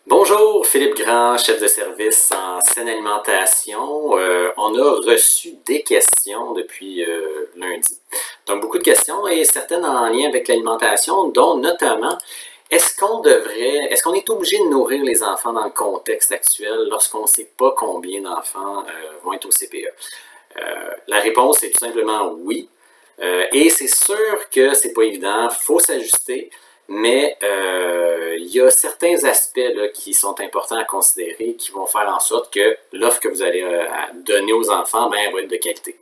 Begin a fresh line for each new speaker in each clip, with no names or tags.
Bonjour, Philippe Grand, chef de service en saine alimentation. On a reçu des questions depuis lundi. Donc, beaucoup de questions et certaines en lien avec l'alimentation, dont notamment, est-ce qu'on est obligé de nourrir les enfants dans le contexte actuel lorsqu'on ne sait pas combien d'enfants vont être au CPE? La réponse est tout simplement oui. Et c'est sûr que c'est pas évident, il faut s'ajuster, mais il y a certains aspects là, qui sont importants à considérer, qui vont faire en sorte que l'offre que vous allez donner aux enfants, ben, elle va être de qualité.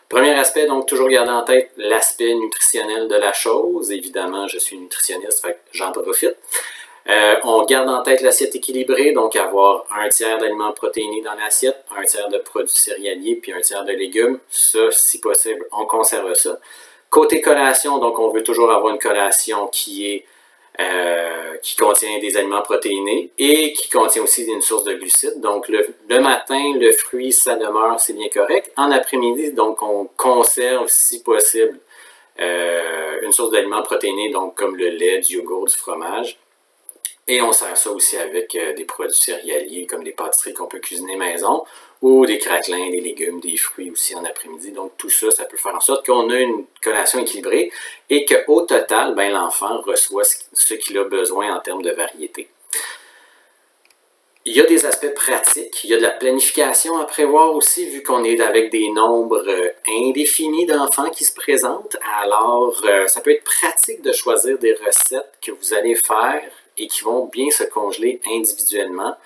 Premier aspect, donc toujours garder en tête l'aspect nutritionnel de la chose. Évidemment, je suis nutritionniste, fait que j'en profite. On garde en tête l'assiette équilibrée, donc avoir un tiers d'aliments protéinés dans l'assiette, un tiers de produits céréaliers, puis un tiers de légumes. Ça, si possible, on conserve ça. Côté collation, donc on veut toujours avoir une collation qui contient des aliments protéinés et qui contient aussi une source de glucides. Donc le matin, le fruit, ça demeure, c'est bien correct. En après-midi, donc on conserve, si possible, une source d'aliments protéinés, donc comme le lait, du yogourt, du fromage. Et on sert ça aussi avec des produits céréaliers comme des pâtisseries qu'on peut cuisiner maison ou des craquelins, des légumes, des fruits aussi en après-midi. Donc tout ça, ça peut faire en sorte qu'on a une collation équilibrée et qu'au total, ben, l'enfant reçoit ce qu'il a besoin en termes de variété. Il y a des aspects pratiques, il y a de la planification à prévoir aussi, vu qu'on est avec des nombres indéfinis d'enfants qui se présentent. Alors, ça peut être pratique de choisir des recettes que vous allez faire et qui vont bien se congeler individuellement.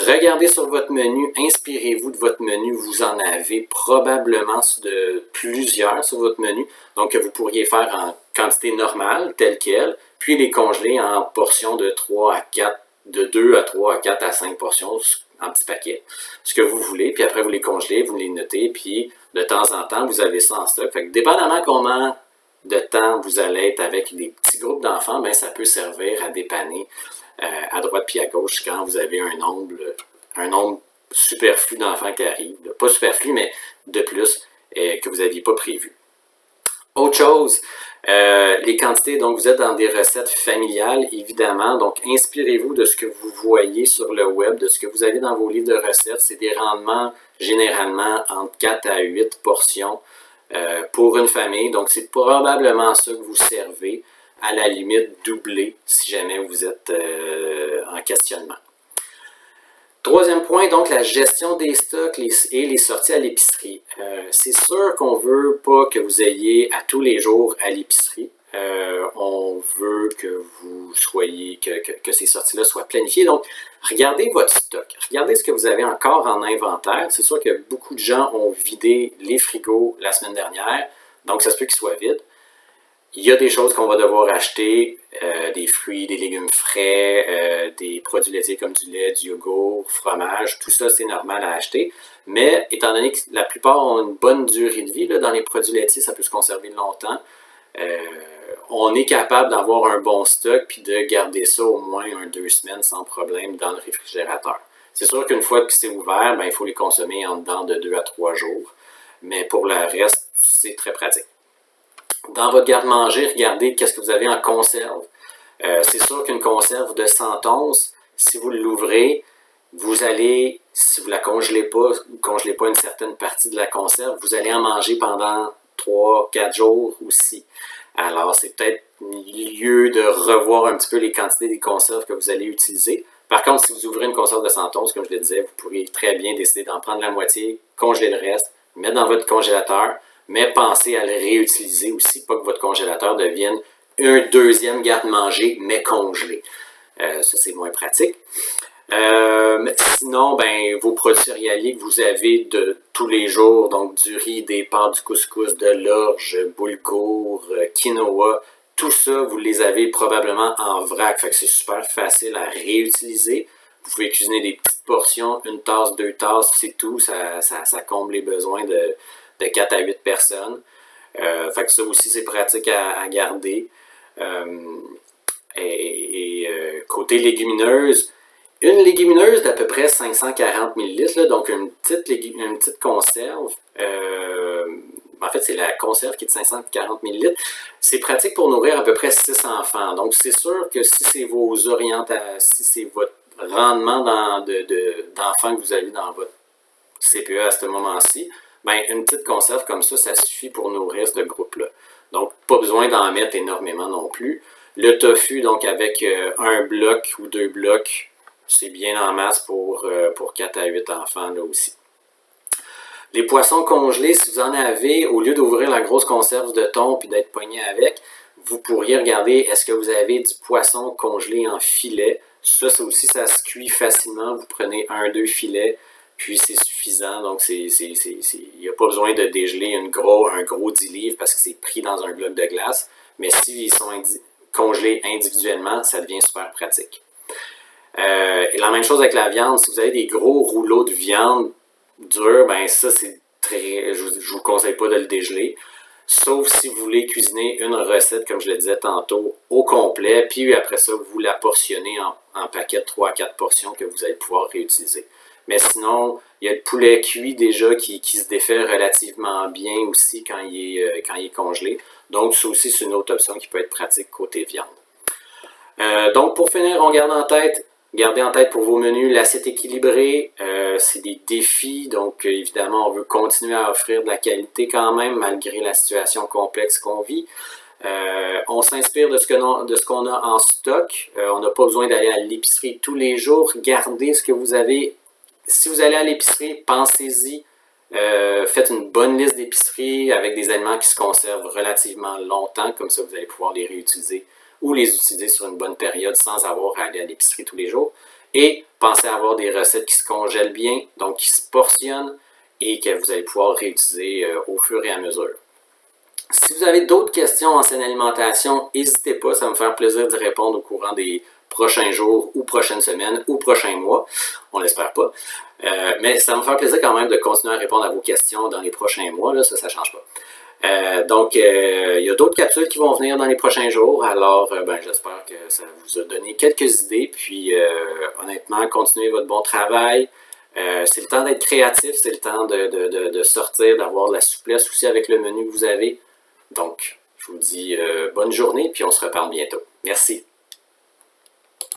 Regardez sur votre menu, inspirez-vous de votre menu, vous en avez probablement de plusieurs sur votre menu, donc que vous pourriez faire en quantité normale, telle qu'elle, puis les congeler en portions de 3 à 4, de 2 à 3 à 4 à 5 portions en petits paquets, ce que vous voulez, puis après vous les congelez, vous les notez, puis de temps en temps, vous avez ça en stock. Fait que dépendamment comment de temps vous allez être avec des petits groupes d'enfants, ben ça peut servir à dépanner à droite puis à gauche quand vous avez un nombre superflu d'enfants qui arrivent. Pas superflu, mais de plus que vous n'aviez pas prévu. Autre chose, les quantités, donc vous êtes dans des recettes familiales, évidemment, donc inspirez-vous de ce que vous voyez sur le web, de ce que vous avez dans vos livres de recettes. C'est des rendements généralement entre 4 à 8 portions pour une famille, donc c'est probablement ça que vous servez, à la limite doublé si jamais vous êtes en questionnement. Troisième point, donc la gestion des stocks et les sorties à l'épicerie. C'est sûr qu'on ne veut pas que vous ayez à tous les jours à l'épicerie. On veut que vous soyez, que ces sorties-là soient planifiées. Donc, regardez votre stock. Regardez ce que vous avez encore en inventaire. C'est sûr que beaucoup de gens ont vidé les frigos la semaine dernière, donc ça se peut qu'ils soient vides. Il y a des choses qu'on va devoir acheter, des fruits, des légumes frais, des produits laitiers comme du lait, du yogourt, fromage, tout ça c'est normal à acheter. Mais étant donné que la plupart ont une bonne durée de vie, là, dans les produits laitiers, ça peut se conserver longtemps, on est capable d'avoir un bon stock puis de garder ça au moins 2 semaines sans problème dans le réfrigérateur. C'est sûr qu'une fois que c'est ouvert, ben, il faut les consommer en dedans de 2 à 3 jours. Mais pour le reste, c'est très pratique. Dans votre garde-manger, regardez qu'est-ce que vous avez en conserve. C'est sûr qu'une conserve de 100 onces, si vous l'ouvrez, vous allez, si vous ne la congelez pas une certaine partie de la conserve, vous allez en manger pendant 3-4 jours aussi. Alors, c'est peut-être lieu de revoir un petit peu les quantités des conserves que vous allez utiliser. Par contre, si vous ouvrez une conserve de 100 onces, comme je le disais, vous pourriez très bien décider d'en prendre la moitié, congeler le reste, mettre dans votre congélateur, mais pensez à le réutiliser aussi, pas que votre congélateur devienne un deuxième garde-manger, mais congelé. Ça, c'est moins pratique. Sinon, ben, vos produits céréaliers que vous avez de tous les jours, donc du riz, des pâtes, du couscous, de l'orge, boulgour, quinoa, tout ça, vous les avez probablement en vrac, fait que c'est super facile à réutiliser. Vous pouvez cuisiner des petites portions, 1 tasse, 2 tasses, c'est tout, ça comble les besoins de 4 à 8 personnes. Fait que ça aussi, c'est pratique à garder. Côté légumineuse, une légumineuse d'à peu près 540 ml, donc une petite conserve. En fait, c'est la conserve qui est de 540 ml. C'est pratique pour nourrir à peu près 6 enfants. Donc, c'est sûr que si c'est vos orientations, si c'est votre rendement d'enfants que vous avez dans votre CPE à ce moment-ci, ben, une petite conserve comme ça suffit pour nourrir ce groupe-là. Donc, pas besoin d'en mettre énormément non plus. Le tofu, donc avec un bloc ou 2 blocs, c'est bien en masse pour 4 à 8 enfants là aussi. Les poissons congelés, si vous en avez, au lieu d'ouvrir la grosse conserve de thon et d'être pogné avec, vous pourriez regarder, est-ce que vous avez du poisson congelé en filet? Ça aussi, ça se cuit facilement. Vous prenez 1-2 filets, puis c'est suffisant. Donc, il n'y a pas besoin de dégeler un gros 10 livres parce que c'est pris dans un bloc de glace. Mais s'ils sont congelés individuellement, ça devient super pratique. Et la même chose avec la viande. Si vous avez des gros rouleaux de viande dure, ben ça, c'est très. Je ne vous conseille pas de le dégeler. Sauf si vous voulez cuisiner une recette, comme je le disais tantôt, au complet, puis après ça, vous la portionnez en paquets de 3 à 4 portions que vous allez pouvoir réutiliser. Mais sinon, il y a le poulet cuit déjà qui se défait relativement bien aussi quand il est congelé. Donc, ça aussi, c'est une autre option qui peut être pratique côté viande. Donc, pour finir, on garde en tête. Gardez en tête pour vos menus l'assiette équilibrée, c'est des défis, donc évidemment on veut continuer à offrir de la qualité quand même malgré la situation complexe qu'on vit. On s'inspire de ce qu'on a en stock, on n'a pas besoin d'aller à l'épicerie tous les jours, gardez ce que vous avez. Si vous allez à l'épicerie, pensez-y, faites une bonne liste d'épicerie avec des aliments qui se conservent relativement longtemps, comme ça vous allez pouvoir les réutiliser ou les utiliser sur une bonne période sans avoir à aller à l'épicerie tous les jours. Et pensez à avoir des recettes qui se congèlent bien, donc qui se portionnent et que vous allez pouvoir réutiliser au fur et à mesure. Si vous avez d'autres questions en saine alimentation, n'hésitez pas, ça va me faire plaisir d'y répondre au courant des prochains jours ou prochaines semaines ou prochains mois. On l'espère pas. Mais ça va me faire plaisir quand même de continuer à répondre à vos questions dans les prochains mois, là, ça ne change pas. Donc, il y a d'autres capsules qui vont venir dans les prochains jours, alors j'espère que ça vous a donné quelques idées, puis honnêtement, continuez votre bon travail. C'est le temps d'être créatif, c'est le temps de sortir, d'avoir de la souplesse aussi avec le menu que vous avez. Donc, je vous dis bonne journée, puis on se reparle bientôt. Merci.